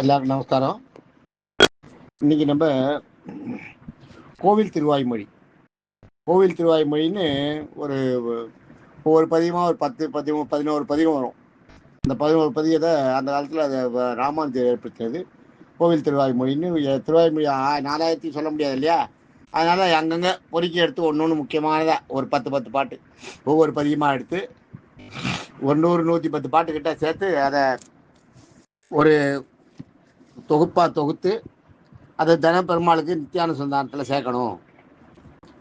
எல்லாருக்கும் நமஸ்காரம். இன்னைக்கு நம்ம கோவில் திருவாய்மொழின்னு ஒரு ஒவ்வொரு பதிகமாக ஒரு 11 பதிகம் வரும். அந்த 11 பதிகத்தை அந்த காலத்தில் அதை ராமானுஜர் ஏற்படுத்தினது கோவில் திருவாய்மொழின்னு. திருவாய்மொழி 4000 சொல்ல முடியாது இல்லையா, அதனால அங்கங்கே பொறுக்கி எடுத்து ஒன்று முக்கியமானதாக ஒரு 10 பாட்டு ஒவ்வொரு பதிகமாக எடுத்து 110 பாட்டு கிட்ட சேர்த்து அதை ஒரு தொகுத்து அதை பெருமாளுக்கு நித்தியானுசந்தானத்தில் சேர்க்கணும்,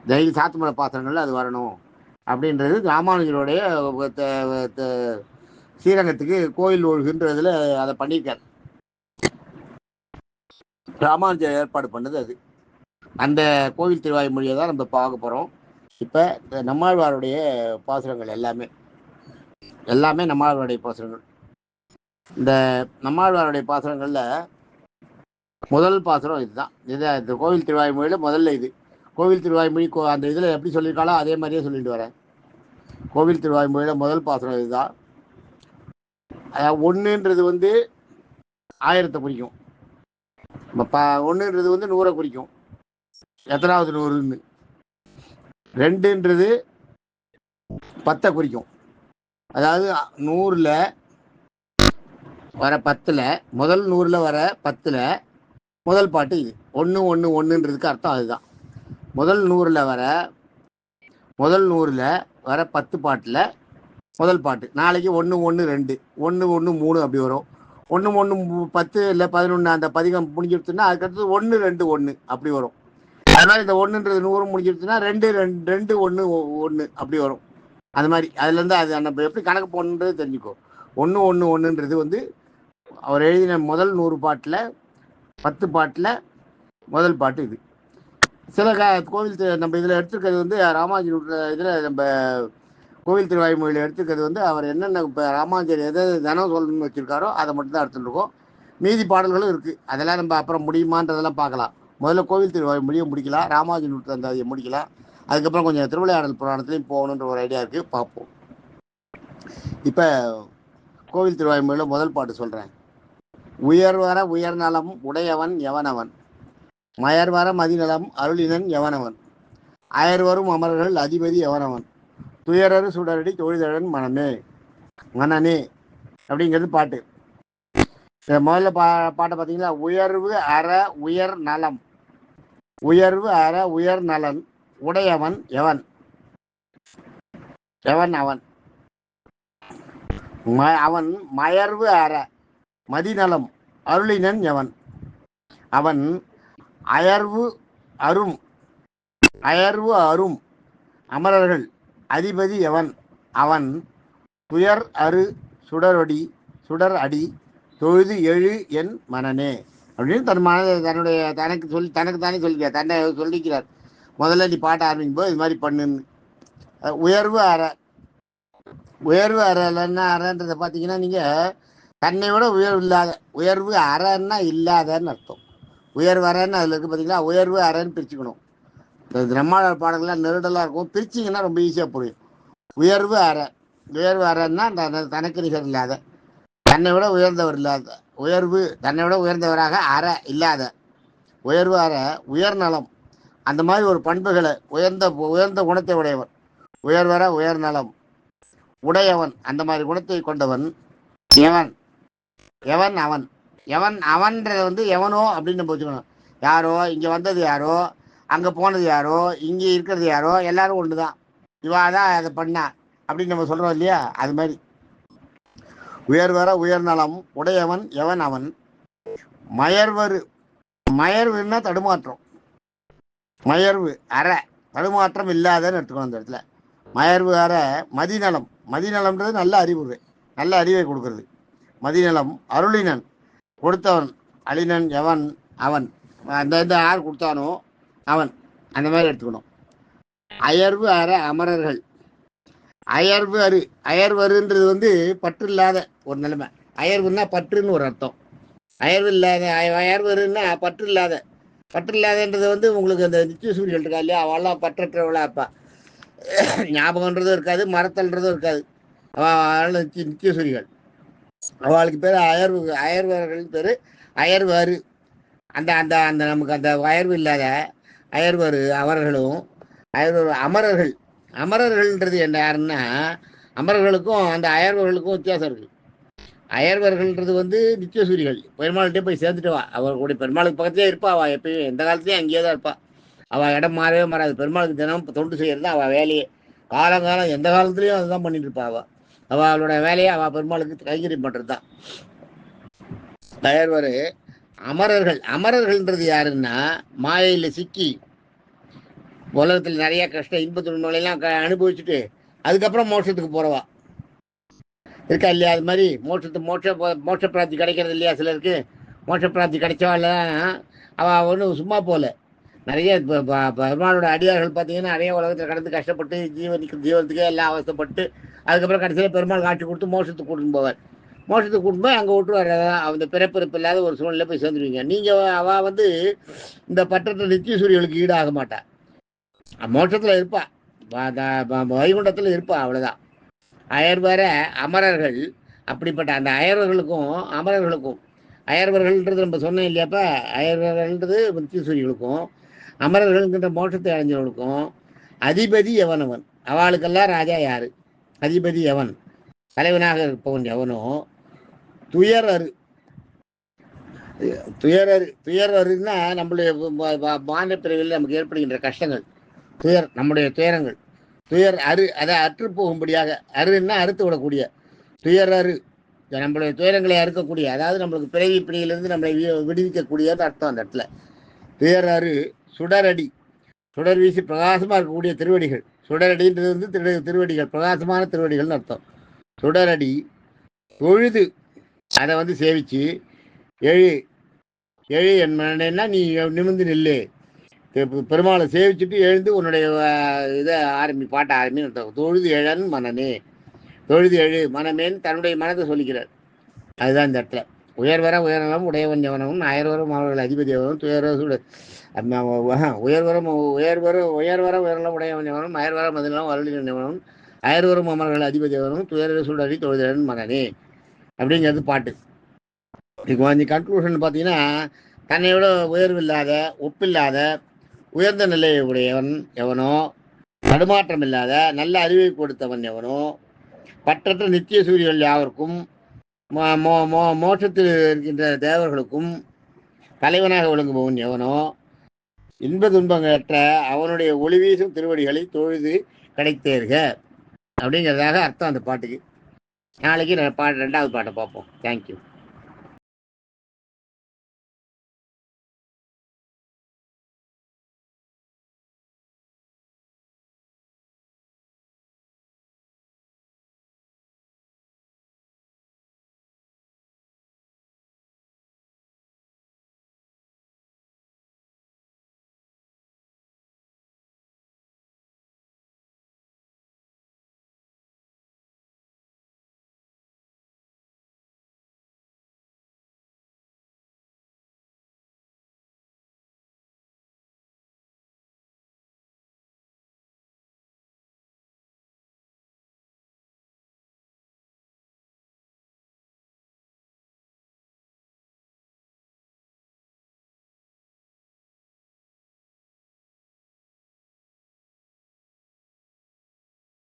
டெய்லி சாத்துமலை பாத்திரங்கள்ல அது வரணும் அப்படின்றது ராமானுஜருடைய ஸ்ரீரங்கத்துக்கு கோயில் ஒழுகுன்றதுல அதை பண்ணியிருக்கார். ராமானுஜர் ஏற்பாடு பண்ணது அது. அந்த கோவில் திருவாய்மொழியை தான் நம்ம பார்க்க போகிறோம். இப்போ நம்மாழ்வாருடைய பாசுரங்கள் எல்லாமே நம்மாழ்வாருடைய பாசுரங்கள். இந்த நம்மாழ்வாருடைய பாசுரங்கள்ல முதல் பாசுரம் இதுதான். இந்த கோவில் திருவாய்மொழியில முதல்ல இது கோவில் திருவாய்மொழி அந்த இதில் எப்படி சொல்லியிருக்காளோ அதே மாதிரியே சொல்லிட்டு வரேன். கோவில் திருவாய்மொழியில முதல் பாசுரம் இதுதான். ஒன்றுன்றது 1000 குறிக்கும், 1ன்றது 100 குறிக்கும், எத்தனாவது 100ன்னு. 2ன்றது 10 குறிக்கும், அதாவது 100ல் வர 10ல் முதல் 100ல் வர 10ல் முதல் பாட்டு இது. 1 அர்த்தம் அதுதான். முதல் 100ல் வர 10 பாட்டில் முதல் பாட்டு. நாளைக்கு 1 1 2 1 1 3 அப்படி வரும். 1 1 10 இல்லை 11 அந்த பதிகம் முடிஞ்சிடுச்சுன்னா அதுக்கடுத்து 1 2 1 அப்படி வரும். அதனால இந்த 1ன்றது 100 முடிஞ்சிடுச்சுன்னா 2 2 1 1 அப்படி வரும். அது மாதிரி அதுலேருந்து அது நம்ம எப்படி கணக்கு போடணுன்றது தெரிஞ்சுக்கோ. 1 1 1ன்றது அவர் எழுதின முதல் 100 பாட்டில் 10 பாட்டில் முதல் பாட்டு இது. சில கோவில் நம்ம இதில் எடுத்துருக்கிறது ராமானுஜர் இதில் நம்ம கோவில் திருவாய்மொழியில் எடுத்துக்கிறது அவர் என்னென்ன இப்போ ராமானுஜர் எதை தினம் சொல்லணும்னு வச்சுருக்காரோ அதை மட்டும்தான் எடுத்துட்டுருக்கோம். மீதி பாடல்களும் இருக்குது, அதெல்லாம் நம்ம அப்புறம் முடியுமான்றதெல்லாம் பார்க்கலாம். முதல்ல கோவில் திருவாய்மொழியை முடிக்கலாம், ராமானுஜர் அந்த அதை முடிக்கலாம். அதுக்கப்புறம் கொஞ்சம் திருவிளையாடல் புராணத்துலையும் போகணுன்ற ஒரு ஐடியா இருக்குது, பார்ப்போம். இப்போ கோவில் திருவாய்மொழியில் முதல் பாட்டு சொல்கிறேன். உயர்வர உயர்நலம் உடையவன் எவனவன், மயர்வர மதிநலம் அருளினன் எவனவன், அயர்வரும் அமரர்கள் அதிபதி எவனவன், துயரரு சுடரடி தொழிலழன் மனனே அப்படிங்கிறது பாட்டு. முதல்ல பாட்டை பார்த்தீங்களா, உயர்வு அற உயர் நலம், உயர்வு அற உயர் நலன் உடையவன் எவன் அவன், அவன் மயர்வு அற மதிநலம் அருளினன் எவன், அவன் அயர்வு அரும் அமரர்கள் அதிபதி எவன், அவன் துயர் அரு சுடர் அடி தொழுது எழு என் மனனே அப்படின்னு தன் மனதை தனக்கு தானே சொல்லிக்கிறார், தன்னை சொல்லிக்கிறார். முதல்ல நீ பாட்ட ஆரம்பிக்கும் போது இது மாதிரி பண்ணுன்னு. உயர்வு அறன்னா அறன்றதை பார்த்தீங்கன்னா நீங்கள் தன்னை விட உயர்வு அறன்னா இல்லாதன்னு அர்த்தம். உயர்வு அறன்னு அதில் இருக்குது பார்த்தீங்களா, உயர்வு அறன்னு பிரிச்சுக்கணும். நம்மாழ்வார் பாடல்கள்லாம் நெருடலாக இருக்கும், பிரிச்சிங்கன்னா ரொம்ப ஈஸியாக புரியும். உயர்வு அறன்னா தனக்கு நிகர் இல்லாத, தன்னை விட உயர்ந்தவர் இல்லாத, தன்னை விட உயர்ந்தவராக அற இல்லாத, உயர்வு அற உயர்நலம், அந்த மாதிரி ஒரு பண்புகளை உயர்ந்த குணத்தை உடையவன். உயர்வர உயர்நலம் உடையவன், அந்த மாதிரி குணத்தை கொண்டவன் எவன் அவன்றது எவனோ அப்படின்னு நம்ம வச்சுக்கணும். யாரோ, இங்கே வந்தது யாரோ, அங்கே போனது யாரோ, இங்கே இருக்கிறது யாரோ, எல்லாரும் ஒன்று தான், இவாதான் அதை பண்ணா அப்படின்னு நம்ம சொல்கிறோம் இல்லையா. அது மாதிரி உயர்வர உயர்நலம் உடையவன் எவன் அவன், மயர்வுன்னா தடுமாற்றம், மயர்வு அற தடுமாற்றம் இல்லாதன்னு எடுத்துக்கணும் அந்த இடத்துல. மயர்வு அற மதிநலம்ன்றது நல்ல அறிவை கொடுக்கறது. மதிநலம் அருளினன் கொடுத்தவன், அழினன் எவன் அவன், அந்த யார் கொடுத்தானோ அவன், அந்த மாதிரி எடுத்துக்கணும். அயர்வு அற அமரர்கள், அயர்வருன்றது பற்று இல்லாத ஒரு நிலைமை. அயர்வுன்னா பற்றுன்னு ஒரு அர்த்தம். அயர்வருன்னா பற்று இல்லாதன்றது உங்களுக்கு அந்த நித்திய சூரியல் இருக்கா இல்லையா, அவெல்லாம் பற்றற்றவளா இருப்பா, ஞாபகன்றதும் இருக்காது, மறத்தல்ன்றதும் இருக்காது, அவள் நித்திய சூரிகள். அவளுக்கு பேர் அயர்வர்கள் பேர் அயர்வாறு. அந்த அந்த அந்த நமக்கு அந்த வயர்வு இல்லாத அயர்வரு அவர்களும் அயர்வரு அமரர்கள். அமரர்கள்ன்றது என்ன யாருன்னா, அமரர்களுக்கும் அந்த அயர்வர்களுக்கும் வித்தியாசம் இருக்கு. அயர்வர்கள்ன்றது வந்து நித்தியசூரிகள். பெருமாள்கிட்டே போய் சேர்ந்துட்டு வா, அவர்களுடைய பெருமாளுக்கு பக்கத்திலே இருப்பா. அவள் எப்பயும் எந்த காலத்துலையும் அங்கேயே தான் இருப்பா. அவள் இடம் மாறவே மாறாது. பெருமாளுக்கு தினம் தொண்டு செய்யறது அவள் வேலையே. காலங்காலம் எந்த காலத்துலையும் அதுதான் பண்ணிட்டு இருப்பா. அவளோட வேலையை அவள் பெருமாளுக்கு கைங்கரியம் பண்ணுறது தான் அயர்வரு. அமரர்கள். அமரர்கள்ன்றது யாருன்னா, மாயையில் சிக்கி உலகத்தில் நிறைய கஷ்டம் இன்ப துன்பங்களெல்லாம் அனுபவிச்சுட்டு அதுக்கப்புறம் மோட்சத்துக்கு போறவா இருக்கா இல்லையா? அது மாதிரி மோட்ச பிராப்தி கிடைக்கிறது இல்லையா சிலருக்கு? மோட்ச பிராப்தி கிடைச்சவாள்லாம் அவள் ஒன்றும் சும்மா போல. நிறைய பெருமாளோட அடியார்கள் பார்த்தீங்கன்னா நிறைய உலகத்தில் கடந்து கஷ்டப்பட்டு ஜீவனத்துக்கே எல்லாம் அவசப்பட்டு அதுக்கப்புறம் கடைசியில் பெருமாள் காட்சி கொடுத்து மோட்சத்துக்கு கூட்டின்னு போவார். மோட்சத்துக்கு கூட்டின்னு போய் அங்கே விட்டு வர அந்த பிறப்பிறப்பு இல்லாத ஒரு சூழ்நிலை போய் சேர்ந்துருவீங்க. நீங்கள் அவள் வந்து இந்த பட்டத்தை நித்தியசூரியர்களுக்கு ஈடாக மாட்டா. மோட்சத்தில் இருப்பா, வைகுண்டத்தில் இருப்பா, அவ்வளோதான். அயர்வர அமரர்கள். அப்படிப்பட்ட அந்த அயர்வர்களுக்கும் அமரர்களுக்கும், அயர்வர்கள்ன்றது நம்ம சொன்னோம் இல்லையாப்பா, அயர்வர்கள்ன்றது நித்தியசூரிகளுக்கும் அமரர்கள்ங்கிற மோட்சத்தை அடைஞ்சவர்களுக்கும் அதிபதி எவனவன். அவளுக்கெல்லாம் ராஜா யாரு? அதிபதி எவன்? தலைவனாக இருப்பவன் எவனோ துயர் அரு. துயர் அருன்னா நம்மளுடைய மாநில பிரிவில் நமக்கு ஏற்படுகின்ற கஷ்டங்கள், துயர், நம்முடைய துயரங்கள். துயர் அரு, அதை அற்று போகும்படியாக. அருன்னா அறுத்து விடக்கூடிய. துயர் அரு நம்மளுடைய துயரங்களை அறுக்கக்கூடிய, அதாவது நம்மளுக்கு பிறவி பிணியிலிருந்து நம்மளை விடுவிக்கக்கூடியது அர்த்தம் அந்த இடத்துல. துயர் அரு சுடரடி. சுடர் வீசி பிரகாசமாக இருக்கக்கூடிய திருவடிகள். சுடரடின்றது வந்து திருவடிகள், பிரகாசமான திருவடிகள்னு அர்த்தம். சுடரடி தொழுது அதை வந்து சேவிச்சு எழு. எழு என்ன, நீ நிமிர்ந்து நில்லு. பெருமாளை சேவிச்சுட்டு எழுந்து உன்னுடைய இதை பாட்ட ஆரம்பின்னு. தொழுது எழன் மனமே. தொழுது எழு மனமேன்னு தன்னுடைய மனதை சொல்லிக்கிறார். அதுதான் இந்த இடத்துல. உயர்வர உயர்நலம் உடையவன் எவனவும் அயர்வரும் அவர்கள் அதிபதி எவனும் துயர சுட உயர்வர உயர்நலம் உடையவன் எவனும் அயர்வர மதிநலம் அருளின் எவனும் அயர்வரும் அமர்கள் அதிபதி எவனும் துயர சுடறி தொழுதன் மனனே அப்படிங்கிறது பாட்டு. இது கொஞ்சம் கன்க்ளூஷன் பார்த்தீங்கன்னா, தன்னை விட உயர்வில்லாத ஒப்பில்லாத உயர்ந்த நிலையை உடையவன் எவனோ, தடுமாற்றம் இல்லாத நல்ல அறிவை கொடுத்தவன் எவனோ, பற்றற்ற நித்திய சூரியர்கள் யாவருக்கும் மோட்சத்தில் இருக்கின்ற தேவர்களுக்கும் தலைவனாக விளங்குபவன் எவனோ, இன்ப துன்பங்களற்ற அவனுடைய ஒளி வீசும் திருவடிகளை தொழுது கிடைத்தேர்க அப்படிங்கிறதாக அர்த்தம் அந்த பாட்டுக்கு. நாளைக்கு ரெண்டாவது பாட்டை பார்ப்போம். தேங்க்யூ.